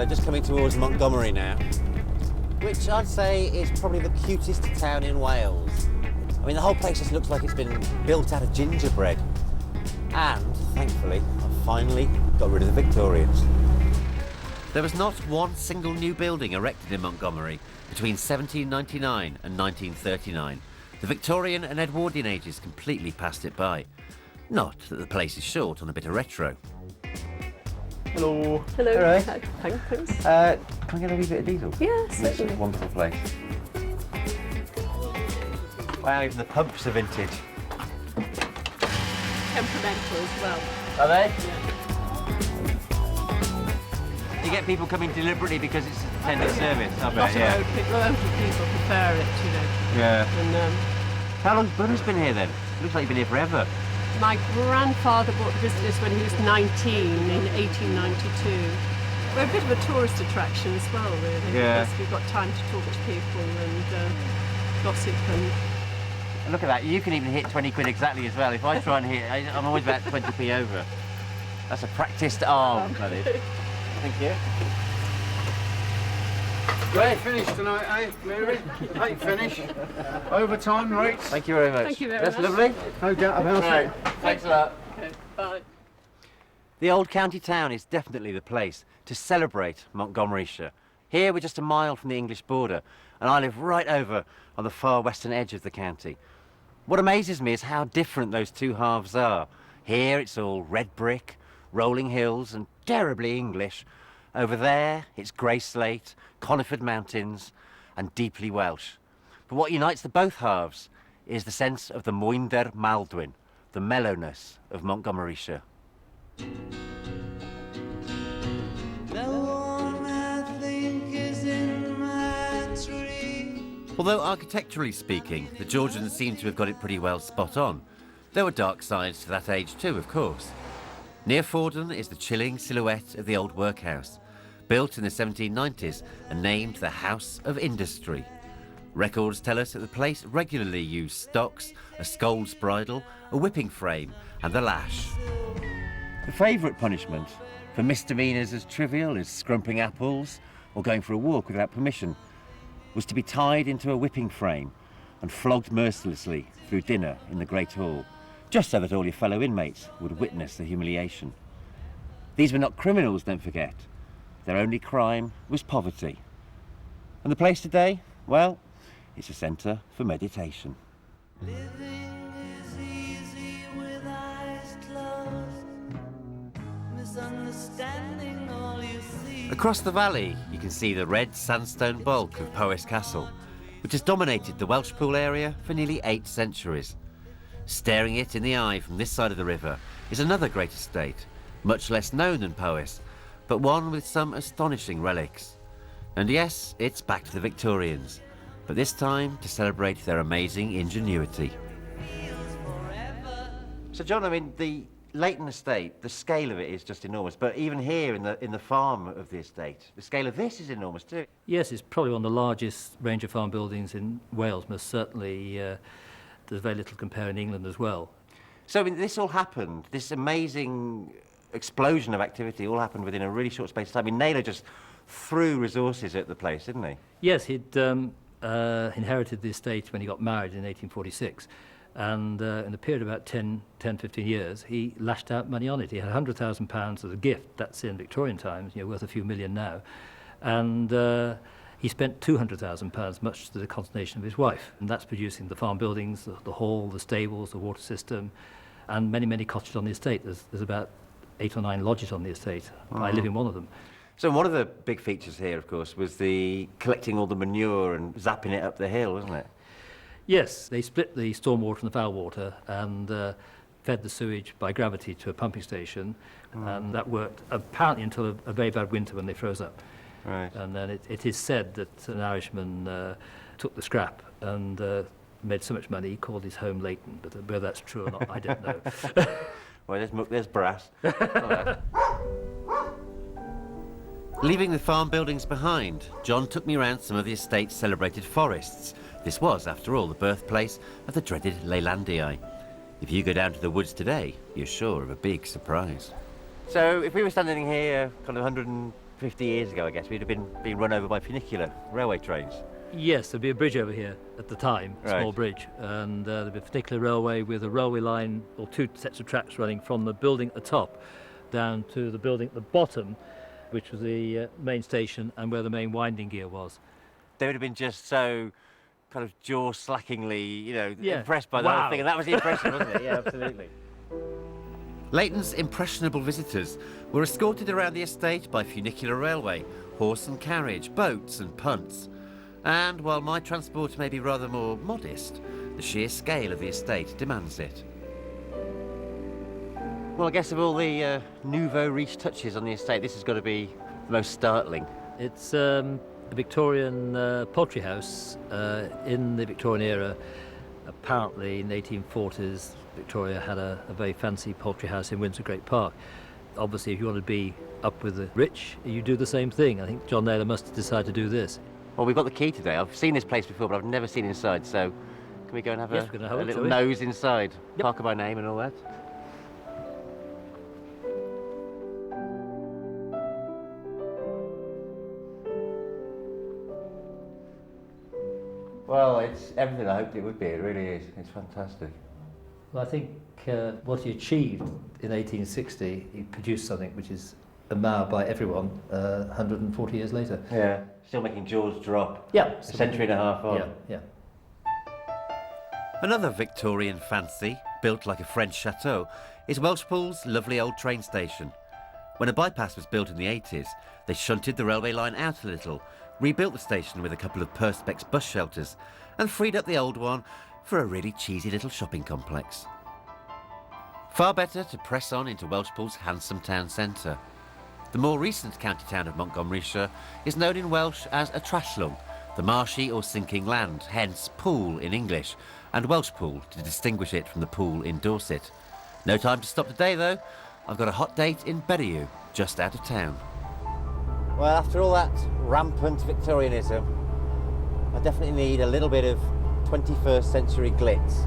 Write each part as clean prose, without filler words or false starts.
just coming towards Montgomery now, which I'd say is probably the cutest town in Wales. I mean, the whole place just looks like it's been built out of gingerbread. And, thankfully, I've finally got rid of the Victorians. There was not one single new building erected in Montgomery between 1799 and 1939. The Victorian and Edwardian ages completely passed it by. Not that the place is short on a bit of retro. Hello. Hello. All right. Thanks. Can I get a wee bit of diesel? Yeah, certainly. This is a wonderful place. Wow, even the pumps are vintage. Temperamental as well. Are they? Yeah. You get people coming deliberately because it's a tender service, I bet, Lots of older people prefer it, you know. Yeah. And How long's Brother's been here then? Looks like you've been here forever. my grandfather bought the business when he was 19 in 1892. We're a bit of a tourist attraction as well, really. Yeah. Because we've got time to talk to people and gossip and... And look at that, you can even hit 20 quid exactly as well. If I try and hit, I'm always about 20p over. That's a practised arm, that is. Thank you. Great finish tonight, eh, Mary? Great finish. Overtime rates. Thank you very much. Thank you very That's much. lovely. No doubt about it. Thanks a lot. Okay, bye. The old county town is definitely the place to celebrate Montgomeryshire. Here we're just a mile from the English border, and I live right over on the far western edge of the county. What amazes me is how different those two halves are. Here it's all red brick, rolling hills and terribly English. Over there it's grey slate, conifered mountains and deeply Welsh. But what unites the both halves is the sense of the Mwynder Maldwyn, the mellowness of Montgomeryshire. Although architecturally speaking, the Georgians seem to have got it pretty well spot on, there were dark sides to that age too, of course. Near Fordham is the chilling silhouette of the old workhouse, built in the 1790s and named the House of Industry. Records tell us that the place regularly used stocks, a scold's bridle, a whipping frame and the lash. The favourite punishment for misdemeanours as trivial as scrumping apples or going for a walk without permission was to be tied into a whipping frame and flogged mercilessly through dinner in the Great Hall, just so that all your fellow inmates would witness the humiliation. These were not criminals, don't forget. Their only crime was poverty. And the place today? Well, it's a centre for meditation. Living is easy with eyes closed, misunderstanding all you see. Across the valley, you can see the red sandstone bulk of Powys Castle, which has dominated the Welsh Pool area for nearly 8 centuries. Staring it in the eye from this side of the river is another great estate, much less known than Powys, but one with some astonishing relics. And yes, it's back to the Victorians, but this time to celebrate their amazing ingenuity. So John, I mean, the Leighton estate, the scale of it is just enormous, but even here in the farm of the estate, the scale of this is enormous too. Yes, it's probably one of the largest range of farm buildings in Wales, most certainly. There's very little compare in England as well. So I mean, this all happened, this amazing explosion of activity all happened within a really short space of time. I mean, Naylor just threw resources at the place, didn't he? Yes, he'd inherited the estate when he got married in 1846. And in a period of about 10, 15 years, he lashed out money on it. He had £100,000 as a gift. That's in Victorian times, worth a few million now. And he spent £200,000, much to the consternation of his wife. And that's producing the farm buildings, the hall, the stables, the water system, and many, many cottages on the estate. There's about 8 or 9 lodges on the estate. I live in one of them. So one of the big features here, of course, was the collecting all the manure and zapping it up the hill, wasn't it? Yes, they split the stormwater from the foul water and fed the sewage by gravity to a pumping station, and that worked apparently until a very bad winter when they froze up. Right. And then it is said that an Irishman took the scrap and made so much money he called his home Leighton, but whether that's true or not, I don't know. Well, there's brass. Leaving the farm buildings behind, John took me round some of the estate's celebrated forests. This was, after all, the birthplace of the dreaded Leylandii. If you go down to the woods today, you're sure of a big surprise. So if we were standing here kind of 100 50 years ago, I guess, we'd have been being run over by funicular railway trains. Yes, there'd be a bridge over here at the time, a small Right. bridge, and there'd be a particular railway with a railway line or two sets of tracks running from the building at the top down to the building at the bottom, which was the main station and where the main winding gear was. They would have been just so kind of jaw-slackingly, Yeah. impressed by the Wow. whole thing, and that was the impression, wasn't it? Yeah, absolutely. Leighton's impressionable visitors were escorted around the estate by funicular railway, horse and carriage, boats and punts. And while my transport may be rather more modest, the sheer scale of the estate demands it. Well, I guess of all the nouveau riche touches on the estate, this has got to be the most startling. It's a Victorian poultry house in the Victorian era. Apparently, in the 1840s, Victoria had a very fancy poultry house in Windsor Great Park. Obviously, if you want to be up with the rich, you do the same thing. I think John Naylor must have decided to do this. Well, we've got the key today. I've seen this place before, but I've never seen inside, so can we go and have Yes, we're gonna have a a look, little shall we? nose inside? Yep. Parker by name and all that. Well, it's everything I hoped it would be. It really is. It's fantastic. Well, I think what he achieved in 1860, he produced something which is admired by everyone 140 years later. Yeah. Still making jaws drop. Yeah. A century and a half on. Yeah, yeah. Another Victorian fancy, built like a French chateau, is Welshpool's lovely old train station. When a bypass was built in the 80s, they shunted the railway line out a little, rebuilt the station with a couple of Perspex bus shelters, and freed up the old one for a really cheesy little shopping complex. Far better to press on into Welshpool's handsome town centre. The more recent county town of Montgomeryshire is known in Welsh as a trashlwng, the marshy or sinking land, hence pool in English, and Welshpool to distinguish it from the pool in Dorset. No time to stop today though. I've got a hot date in Berriew, just out of town. Well, after all that rampant Victorianism, I definitely need a little bit of 21st century glitz.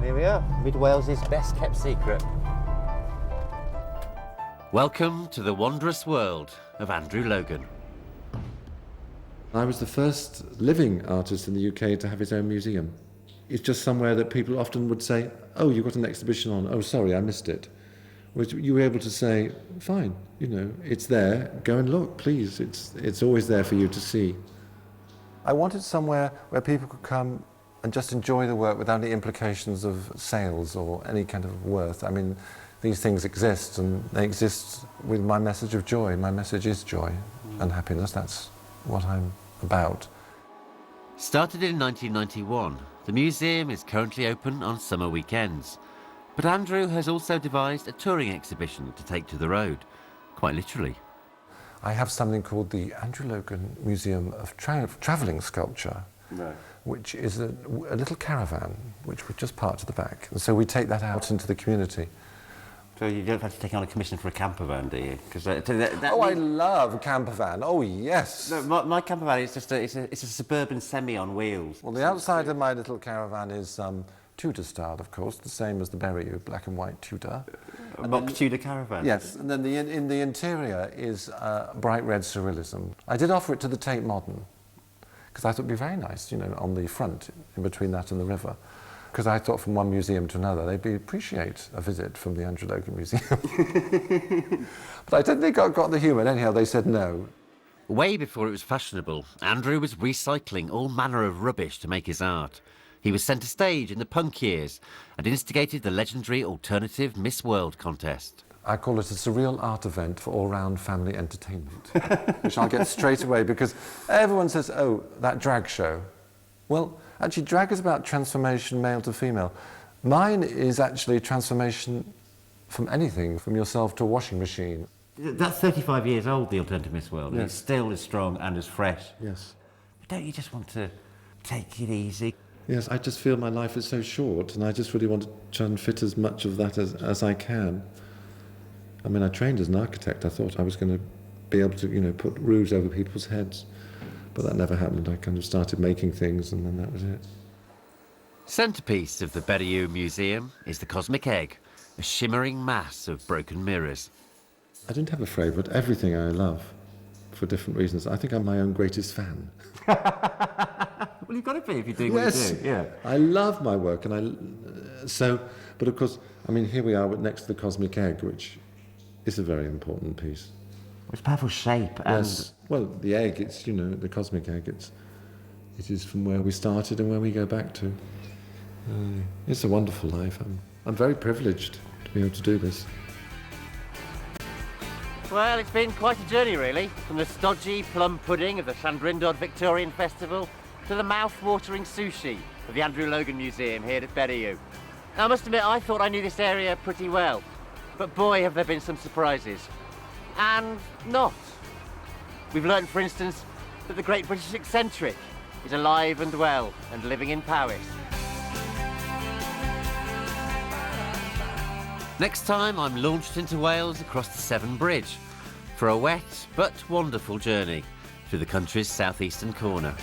Here we are, Mid Wales's best kept secret. Welcome to the wondrous world of Andrew Logan. I was the first living artist in the UK to have his own museum. It's just somewhere that people often would say, oh, you've got an exhibition on, oh, sorry, I missed it. Whereas you were able to say, fine, it's there, go and look, please, it's always there for you to see. I wanted somewhere where people could come and just enjoy the work without any implications of sales or any kind of worth. I mean, these things exist, and they exist with my message of joy. My message is joy and happiness, that's what I'm about. Started in 1991, the museum is currently open on summer weekends. But Andrew has also devised a touring exhibition to take to the road, quite literally. I have something called the Andrew Logan Museum of Travelling Sculpture, which is a little caravan which we just parked at the back. And so we take that out into the community. So you don't have to take on a commission for a camper van, do you? Because I love a camper van. Oh, yes. No, my camper van is just it's a suburban semi on wheels. Well, the outside of my little caravan is Tudor style, of course, the same as the Berriew, black and white Tudor. A mock Tudor caravan. Yes, and then in the interior is bright red surrealism. I did offer it to the Tate Modern, because I thought it'd be very nice, on the front, in between that and the river. Because I thought from one museum to another, they'd appreciate a visit from the Andrew Logan Museum. But I didn't think I got the humour, and anyhow, they said no. Way before it was fashionable, Andrew was recycling all manner of rubbish to make his art. He was centre stage in the punk years and instigated the legendary alternative Miss World contest. I call it a surreal art event for all-round family entertainment, which I'll get straight away, because everyone says, oh, that drag show. Well, actually, drag is about transformation, male to female. Mine is actually transformation from anything, from yourself to a washing machine. That's 35 years old, the alternative Miss World, and Yes. it's still as strong and as fresh. Yes. But don't you just want to take it easy? Yes, I just feel my life is so short, and I just really want to try and fit as much of that as I can. I mean, I trained as an architect. I thought I was going to be able to, put roofs over people's heads. But that never happened. I kind of started making things, and then that was it. Centrepiece of the Berriew Museum is the Cosmic Egg, a shimmering mass of broken mirrors. I don't have a favourite. Everything I love, for different reasons. I think I'm my own greatest fan. Well, you've got to be if you're doing what you do. Yeah. I love my work, and but of course, I mean, here we are next to the cosmic egg, which is a very important piece. It's powerful shape. And Yes. Well, the egg, it's, the cosmic egg, it is from where we started and where we go back to. It's a wonderful life. I'm very privileged to be able to do this. Well, it's been quite a journey, really, from the stodgy plum pudding of the Llanbrindod Victorian Festival to the mouth-watering sushi of the Andrew Logan Museum here at Berryou. Now, I must admit, I thought I knew this area pretty well, but boy, have there been some surprises. And not. We've learned, for instance, that the great British eccentric is alive and well and living in Powys. Next time, I'm launched into Wales across the Severn Bridge for a wet but wonderful journey through the country's southeastern corner.